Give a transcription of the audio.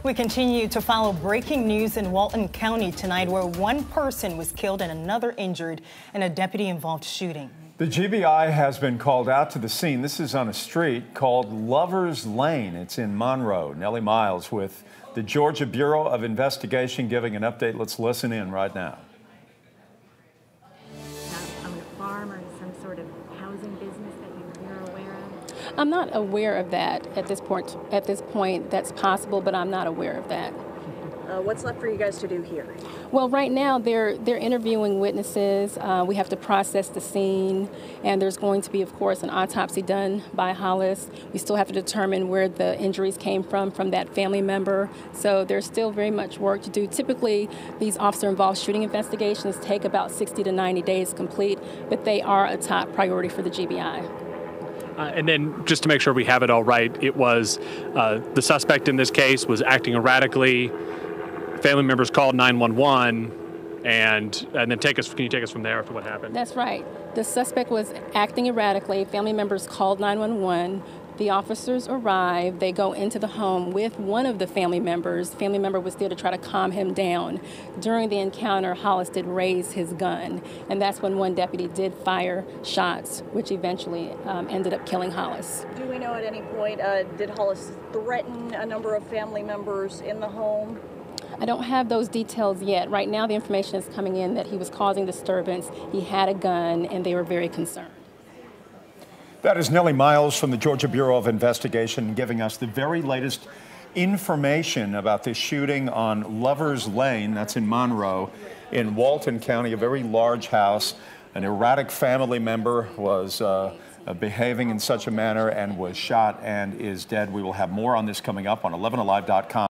We continue to follow breaking news in Walton County tonight, where one person was killed and another injured in a deputy-involved shooting. The GBI has been called out to the scene. This is on a street called Lover's Lane. It's in Monroe. Nellie Miles with the Georgia Bureau of Investigation giving an update. Let's listen in right now. On a farm or some sort of housing business that you're aware of? I'm not aware of that at this point. That's possible, but I'm not aware of that. What's left for you guys to do here? Well, right now they're interviewing witnesses. We have to process the scene, and there's going to be, of course, an autopsy done by Hollis. We still have to determine where the injuries came from that family member. So there's still very much work to do. Typically, these officer-involved shooting investigations take about 60 to 90 days to complete, but they are a top priority for the GBI. And then just to make sure we have it all right, it was the suspect in this case was acting erratically. Family members called 911, and then can you take us from there after what happened? That's right. The suspect was acting erratically. Family members called 911. The officers arrived. They go into the home with one of the family members. The family member was there to try to calm him down. During the encounter, Hollis did raise his gun, and that's when one deputy did fire shots, which eventually ended up killing Hollis. Do we know at any point, did Hollis threaten a number of family members in the home? I don't have those details yet. Right now, the information is coming in that he was causing disturbance, he had a gun, and they were very concerned. That is Nellie Miles from the Georgia Bureau of Investigation giving us the very latest information about this shooting on Lover's Lane. That's in Monroe, in Walton County, a very large house. An erratic family member was behaving in such a manner and was shot and is dead. We will have more on this coming up on 11alive.com.